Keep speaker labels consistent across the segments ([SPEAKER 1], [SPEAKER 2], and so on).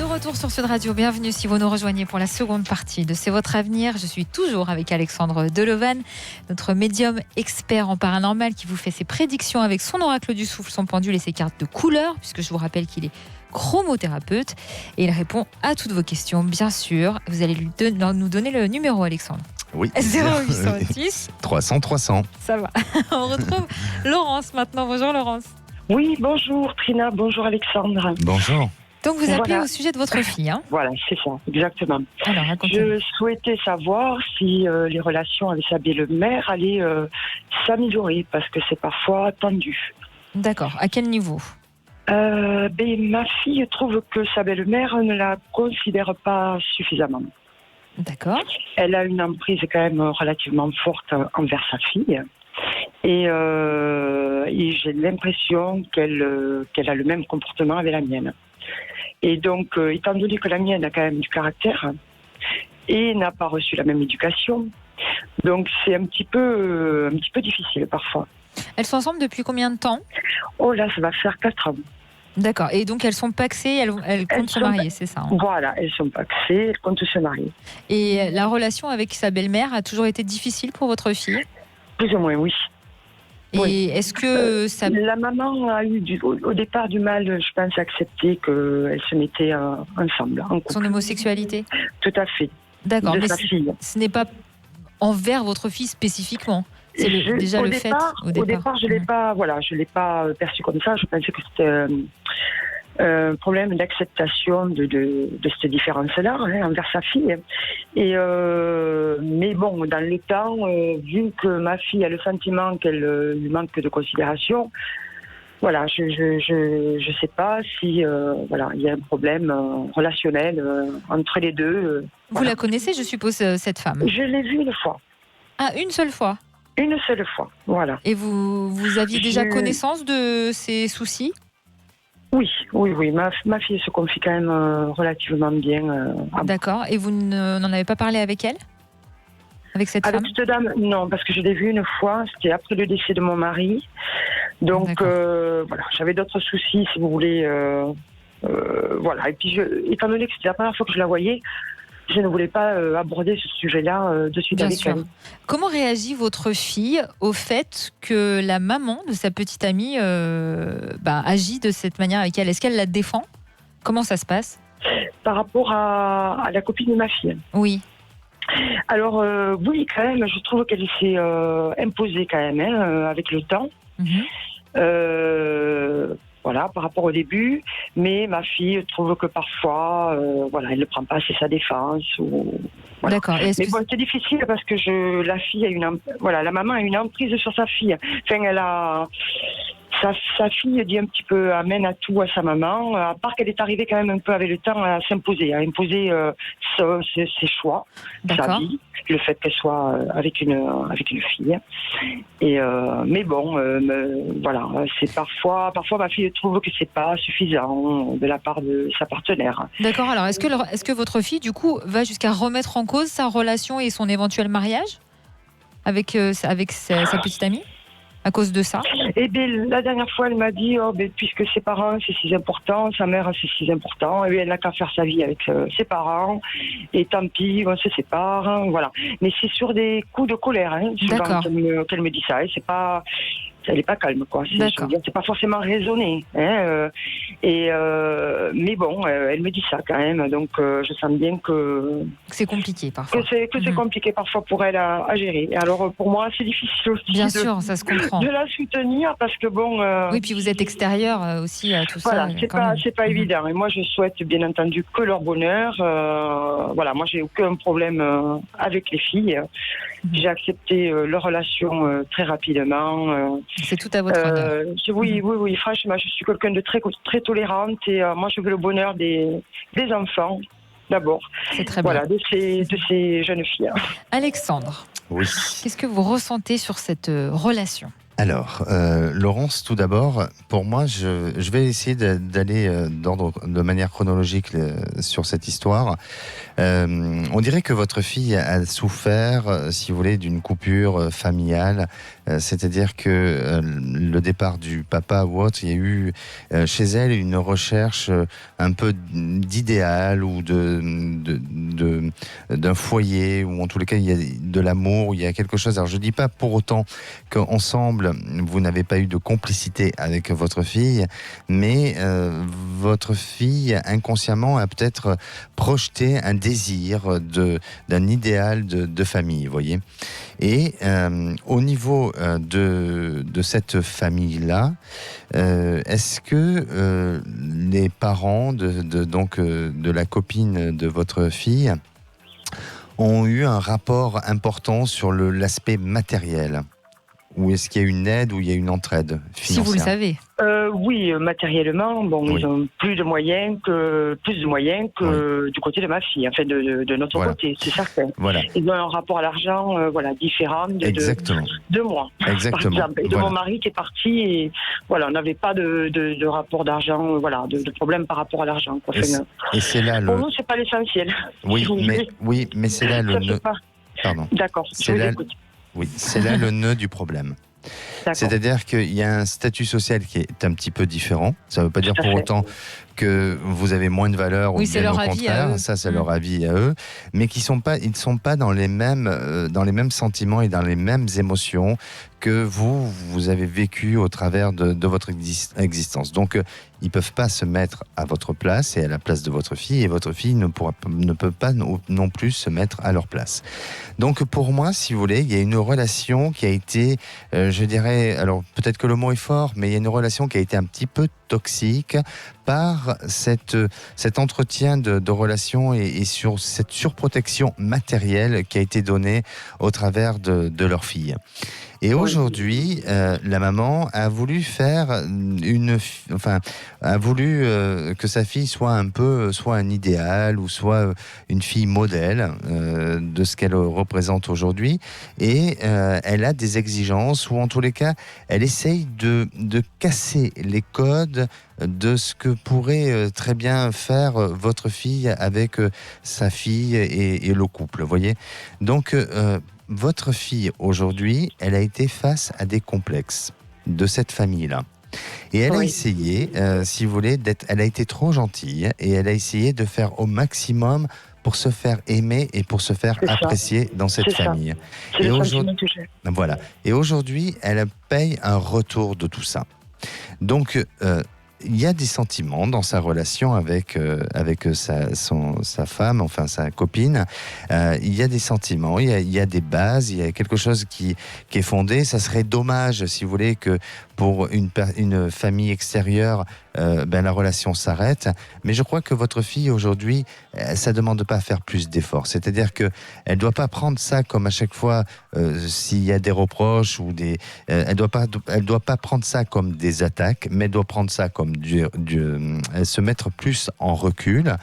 [SPEAKER 1] retour sur Sud Radio, bienvenue si vous nous rejoignez pour la seconde partie de C'est votre avenir. Je suis toujours avec Alexandre Delovan, notre médium expert en paranormal qui vous fait ses prédictions avec son oracle du souffle, son pendule et ses cartes de couleur, puisque je vous rappelle qu'il est chromothérapeute et il répond à toutes vos questions, bien sûr. Vous allez nous donner le numéro, Alexandre.
[SPEAKER 2] Oui.
[SPEAKER 1] 0810
[SPEAKER 2] 300 300.
[SPEAKER 1] Ça va. On retrouve Laurence maintenant. Bonjour Laurence.
[SPEAKER 3] Oui, bonjour Trina, bonjour Alexandre.
[SPEAKER 2] Bonjour.
[SPEAKER 1] Donc vous appelez
[SPEAKER 3] Voilà.
[SPEAKER 1] au sujet de votre fille, hein ?
[SPEAKER 3] Voilà, c'est ça, exactement.
[SPEAKER 1] Alors racontez.
[SPEAKER 3] Je souhaitais savoir si les relations avec sa belle-mère allaient s'améliorer, parce que c'est parfois tendu.
[SPEAKER 1] D'accord. À quel niveau ?
[SPEAKER 3] Ma fille trouve que sa belle-mère ne la considère pas suffisamment.
[SPEAKER 1] D'accord.
[SPEAKER 3] Elle a une emprise quand même relativement forte envers sa fille. Et j'ai l'impression qu'elle a le même comportement avec la mienne. Et donc, étant donné que la mienne a quand même du caractère et n'a pas reçu la même éducation, donc c'est un petit peu difficile parfois.
[SPEAKER 1] Elles sont ensemble depuis combien de temps ?
[SPEAKER 3] Oh là, ça va faire 4 ans.
[SPEAKER 1] D'accord. Et donc elles sont pacsées, elles comptent se marier, c'est ça, hein ?
[SPEAKER 3] Voilà, elles sont pacsées, elles comptent se marier.
[SPEAKER 1] Et la relation avec sa belle-mère a toujours été difficile pour votre fille ?
[SPEAKER 3] Plus ou moins, oui.
[SPEAKER 1] Et
[SPEAKER 3] Oui.
[SPEAKER 1] est-ce que ça...
[SPEAKER 3] La maman a eu au départ du mal, je pense, à accepter qu'elles se mettaient ensemble, en couple.
[SPEAKER 1] Son homosexualité ?
[SPEAKER 3] Tout à fait.
[SPEAKER 1] D'accord,
[SPEAKER 3] De
[SPEAKER 1] mais
[SPEAKER 3] sa fille.
[SPEAKER 1] ce n'est pas envers votre fille spécifiquement. C'est déjà le fait au départ.
[SPEAKER 3] Je l'ai pas perçu comme ça. Je pensais que c'était un problème d'acceptation de cette différence-là, hein, envers sa fille. Et mais bon, dans le temps, vu que ma fille a le sentiment qu'elle lui manque de considération, voilà, je sais pas si il y a un problème relationnel entre les deux.
[SPEAKER 1] Vous la connaissez, je suppose, cette femme ?
[SPEAKER 3] Je l'ai vue une fois.
[SPEAKER 1] Ah, une seule fois ?
[SPEAKER 3] Une seule fois, voilà.
[SPEAKER 1] Et vous aviez déjà connaissance de ses soucis ?
[SPEAKER 3] Oui. Ma fille se confie quand même relativement bien. À
[SPEAKER 1] D'accord. Et vous n'en avez pas parlé avec elle ? Avec cette
[SPEAKER 3] Avec
[SPEAKER 1] femme ?
[SPEAKER 3] cette dame, non, parce que je l'ai vue une fois, c'était après le décès de mon mari. Donc, voilà, j'avais d'autres soucis, si vous voulez. Voilà. Et puis, étant donné que c'était la première fois que je la voyais, je ne voulais pas aborder ce sujet-là de suite
[SPEAKER 1] Bien
[SPEAKER 3] avec
[SPEAKER 1] sûr.
[SPEAKER 3] elle.
[SPEAKER 1] Comment réagit votre fille au fait que la maman de sa petite amie agit de cette manière avec elle ? Est-ce qu'elle la défend ? Comment ça se passe ?
[SPEAKER 3] Par rapport à la copine de ma fille.
[SPEAKER 1] Oui.
[SPEAKER 3] Alors, oui, quand même, je trouve qu'elle s'est imposée quand même, avec le temps. Voilà, par rapport au début, mais ma fille trouve que parfois, elle ne prend pas assez sa défense. Voilà.
[SPEAKER 1] D'accord.
[SPEAKER 3] Mais bon, c'est difficile parce que la maman a une emprise sur sa fille. Enfin, elle a sa fille dit un petit peu amène à tout à sa maman, à part qu'elle est arrivée quand même un peu avec le temps à s'imposer, à imposer ses choix, sa vie, le fait qu'elle soit avec une fille. Et mais bon, voilà, c'est parfois ma fille trouve que c'est pas suffisant de la part de sa partenaire.
[SPEAKER 1] D'accord. Alors, est-ce que votre fille, du coup, va jusqu'à remettre en cause sa relation et son éventuel mariage avec sa petite amie ? À cause de ça ?
[SPEAKER 3] Et bien, la dernière fois, elle m'a dit puisque ses parents, c'est si important, sa mère, c'est si important, et bien, elle n'a qu'à faire sa vie avec ses parents, et tant pis, on se sépare, hein, voilà. Mais c'est sur des coups de colère, hein, souvent qu'elle me dit ça, et elle n'est pas calme, quoi. C'est pas forcément raisonné, hein, mais bon, elle me dit ça quand même, donc je sens bien que
[SPEAKER 1] c'est compliqué parfois.
[SPEAKER 3] Que c'est compliqué parfois pour elle à gérer. Et alors pour moi, c'est difficile aussi.
[SPEAKER 1] Bien sûr, ça se comprend.
[SPEAKER 3] De la soutenir parce que bon.
[SPEAKER 1] Oui, puis vous êtes extérieur aussi à tout
[SPEAKER 3] ça. Voilà, c'est pas évident. Et moi, je souhaite bien entendu que leur bonheur. Voilà, moi, j'ai aucun problème avec les filles. J'ai accepté leur relation très rapidement.
[SPEAKER 1] C'est tout à votre honneur.
[SPEAKER 3] Oui, franchement, je suis quelqu'un de très, très tolérante et moi, je veux le bonheur des enfants, d'abord.
[SPEAKER 1] C'est très bien.
[SPEAKER 3] Voilà, de ces jeunes filles.
[SPEAKER 1] Alexandre,
[SPEAKER 2] oui.
[SPEAKER 1] Qu'est-ce que vous ressentez sur cette relation ?
[SPEAKER 2] Alors, Laurence, tout d'abord, pour moi, je vais essayer d'aller de manière chronologique sur cette histoire. On dirait que votre fille a souffert, si vous voulez, d'une coupure familiale. C'est-à-dire que le départ du papa ou autre, il y a eu chez elle une recherche un peu d'idéal ou d'un foyer, ou en tous les cas, il y a de l'amour, il y a quelque chose. Alors, je ne dis pas pour autant qu'ensemble, vous n'avez pas eu de complicité avec votre fille, mais votre fille, inconsciemment, a peut-être projeté un désir d'un idéal de famille, vous voyez. Et au niveau de cette famille-là, est-ce que les parents de la copine de votre fille ont eu un rapport important sur l'aspect matériel? Ou est-ce qu'il y a une aide ou il y a une entraide financière?
[SPEAKER 1] Si vous le savez.
[SPEAKER 3] Oui, matériellement,
[SPEAKER 2] Oui.
[SPEAKER 3] ils ont plus de moyens que du côté de ma fille, enfin de notre
[SPEAKER 2] Voilà.
[SPEAKER 3] côté, c'est certain.
[SPEAKER 2] Voilà.
[SPEAKER 3] Ils ont un rapport à l'argent différent
[SPEAKER 2] Exactement.
[SPEAKER 3] de moi,
[SPEAKER 2] Exactement.
[SPEAKER 3] par exemple, et de
[SPEAKER 2] Voilà.
[SPEAKER 3] mon mari qui est parti, et voilà, on n'avait pas de rapport d'argent, de problème par rapport à l'argent, quoi. Enfin,
[SPEAKER 2] Et c'est là
[SPEAKER 3] pour
[SPEAKER 2] le...
[SPEAKER 3] nous, c'est pas l'essentiel.
[SPEAKER 2] Oui,
[SPEAKER 3] si vous voulez.
[SPEAKER 2] mais c'est là le
[SPEAKER 3] Ça fait
[SPEAKER 2] nœud.
[SPEAKER 3] pas.
[SPEAKER 2] Pardon.
[SPEAKER 3] D'accord,
[SPEAKER 2] C'est
[SPEAKER 3] je vous
[SPEAKER 2] là,
[SPEAKER 3] écoute.
[SPEAKER 2] oui, c'est là le nœud du problème.
[SPEAKER 3] D'accord.
[SPEAKER 2] C'est-à-dire qu'il y a un statut social qui est un petit peu différent. Ça ne veut pas dire
[SPEAKER 3] Tout à
[SPEAKER 2] pour
[SPEAKER 3] fait.
[SPEAKER 2] autant que vous avez moins de valeur,
[SPEAKER 1] Oui,
[SPEAKER 2] ou
[SPEAKER 1] c'est
[SPEAKER 2] bien
[SPEAKER 1] leur
[SPEAKER 2] au
[SPEAKER 1] avis à
[SPEAKER 2] contraire.
[SPEAKER 1] eux.
[SPEAKER 2] Ça, c'est leur avis à eux. Mais ils ne sont pas dans les mêmes sentiments et dans les mêmes émotions que vous avez vécu au travers de votre existence. Donc, ils ne peuvent pas se mettre à votre place et à la place de votre fille, et votre fille ne peut pas non plus se mettre à leur place. Donc, pour moi, si vous voulez, il y a une relation qui a été, je dirais, alors peut-être que le mot est fort, mais il y a une relation qui a été un petit peu toxique par cet entretien de relation et sur cette surprotection matérielle qui a été donnée au travers de leur fille. Et aujourd'hui, la maman a voulu que sa fille soit un idéal, ou soit une fille modèle de ce qu'elle représente aujourd'hui. Et elle a des exigences, ou en tous les cas, elle essaye de casser les codes de ce que pourrait très bien faire votre fille avec sa fille et le couple, vous voyez. Donc, votre fille, aujourd'hui, elle a été face à des complexes de cette famille-là. Et elle a essayé, si vous voulez, elle a été trop gentille, et elle a essayé de faire au maximum pour se faire aimer et pour se faire apprécier dans cette famille.
[SPEAKER 3] C'est le sentiment que j'ai.
[SPEAKER 2] Voilà. Et aujourd'hui, elle paye un retour de tout ça. Donc, il y a des sentiments dans sa relation avec sa femme, enfin sa copine. Il y a des sentiments, il y a des bases, il y a quelque chose qui est fondé. Ça serait dommage, si vous voulez, que pour une famille extérieure, la relation s'arrête. Mais je crois que votre fille, aujourd'hui, ça ne demande pas à faire plus d'efforts. C'est-à-dire qu'elle ne doit pas prendre ça comme à chaque fois, s'il y a des reproches, ou elle doit pas prendre ça comme des attaques, mais elle doit prendre ça comme se mettre plus en recul.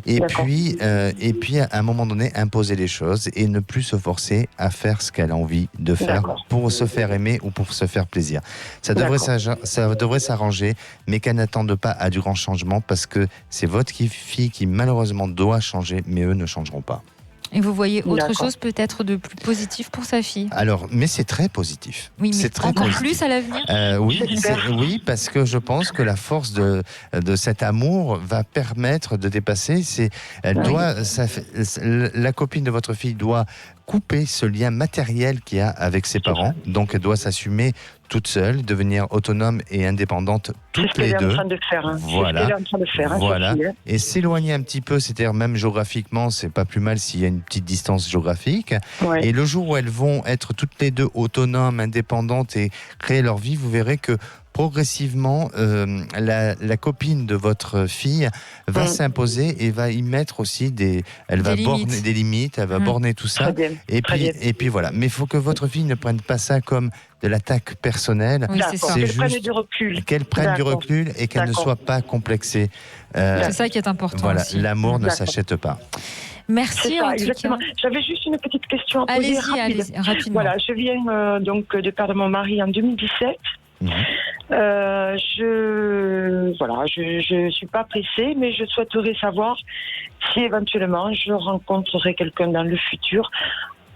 [SPEAKER 2] Et puis, à un moment donné, imposer les choses et ne plus se forcer à faire ce qu'elle a envie de faire pour se faire aimer ou pour se faire plaisir. Ça devrait s'arranger, mais qu'elle n'attende pas à du grand changement, parce que c'est votre fille qui malheureusement doit changer, mais eux ne changeront pas.
[SPEAKER 1] Et vous voyez autre chose peut-être de plus positif pour sa fille?
[SPEAKER 2] Alors, mais c'est très positif.
[SPEAKER 1] Oui, mais
[SPEAKER 2] c'est très
[SPEAKER 1] encore
[SPEAKER 2] positif.
[SPEAKER 1] plus à l'avenir?
[SPEAKER 2] Oui, parce que je pense que la force de cet amour va permettre de dépasser. La copine de votre fille doit couper ce lien matériel qu'il y a avec ses parents. Donc, elle doit s'assumer toute seule, devenir autonome et indépendante toutes les deux.
[SPEAKER 3] C'est ce qu'elle est en train de faire.
[SPEAKER 2] Voilà.
[SPEAKER 3] C'est ce qu'elle est en train de faire.
[SPEAKER 2] Voilà. Et s'éloigner un petit peu, c'est-à-dire même géographiquement, c'est pas plus mal s'il y a une petite distance géographique.
[SPEAKER 3] Ouais.
[SPEAKER 2] Et le jour où elles vont être toutes les deux autonomes, indépendantes et créer leur vie, vous verrez que progressivement, la copine de votre fille va s'imposer et va y mettre aussi elle va borner des limites, elle va borner tout ça. Et puis voilà. Mais il faut que votre fille ne prenne pas ça comme de l'attaque personnelle.
[SPEAKER 1] Oui, c'est ça.
[SPEAKER 3] Qu'elle prenne du recul.
[SPEAKER 2] Qu'elle prenne du recul et qu'elle ne soit pas complexée.
[SPEAKER 1] C'est ça qui est important.
[SPEAKER 2] Voilà,
[SPEAKER 1] aussi.
[SPEAKER 2] l'amour ne s'achète pas.
[SPEAKER 1] Merci
[SPEAKER 3] C'est ça,
[SPEAKER 1] en tout
[SPEAKER 3] exactement.
[SPEAKER 1] cas.
[SPEAKER 3] J'avais juste une petite question à poser rapide.
[SPEAKER 1] Allez-y, rapidement.
[SPEAKER 3] Voilà, je viens donc de perdre mon mari en 2017.
[SPEAKER 2] Mhm.
[SPEAKER 3] Je suis pas pressée, mais je souhaiterais savoir si éventuellement je rencontrerai quelqu'un dans le futur.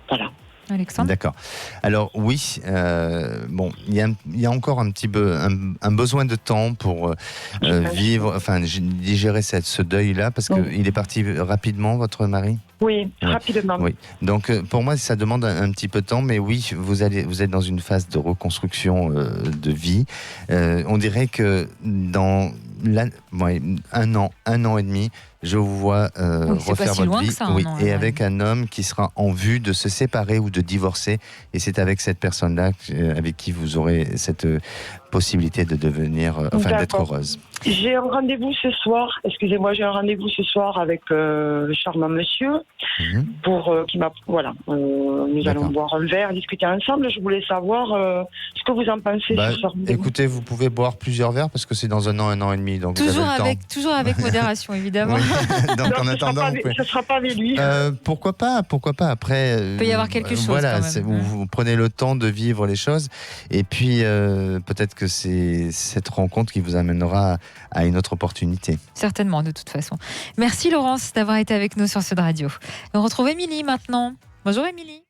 [SPEAKER 3] Voilà.
[SPEAKER 1] Alexandre.
[SPEAKER 2] D'accord. Alors oui, il y a encore un petit peu un besoin de temps pour vivre, enfin digérer ce deuil-là, parce qu'il est parti rapidement, votre mari.
[SPEAKER 3] Oui, rapidement.
[SPEAKER 2] Oui. Donc pour moi, ça demande un petit peu de temps, mais oui, vous êtes dans une phase de reconstruction de vie. On dirait que dans un an et demi, je vous vois refaire votre vie, avec un homme qui sera en vue de se séparer ou de divorcer, et c'est avec cette personne-là avec qui vous aurez cette possibilité de devenir, d'être heureuse.
[SPEAKER 3] J'ai un rendez-vous ce soir. Excusez-moi, j'ai un rendez-vous ce soir avec charmant monsieur pour qui m'a nous allons boire un verre, discuter ensemble. Je voulais savoir ce que vous en pensez sur ce rendez-vous.
[SPEAKER 2] Écoutez, vous pouvez boire plusieurs verres parce que c'est dans un an et demi, donc
[SPEAKER 1] toujours avec modération, évidemment.
[SPEAKER 2] Oui. Donc en attendant,
[SPEAKER 3] ça sera pas avec lui.
[SPEAKER 2] Pourquoi pas après.
[SPEAKER 1] Il peut y avoir quelque chose.
[SPEAKER 2] Voilà,
[SPEAKER 1] quand même.
[SPEAKER 2] vous prenez le temps de vivre les choses, et puis peut-être que c'est cette rencontre qui vous amènera à une autre opportunité.
[SPEAKER 1] Certainement, de toute façon. Merci Laurence d'avoir été avec nous sur Sud Radio. On retrouve Émilie maintenant. Bonjour Émilie.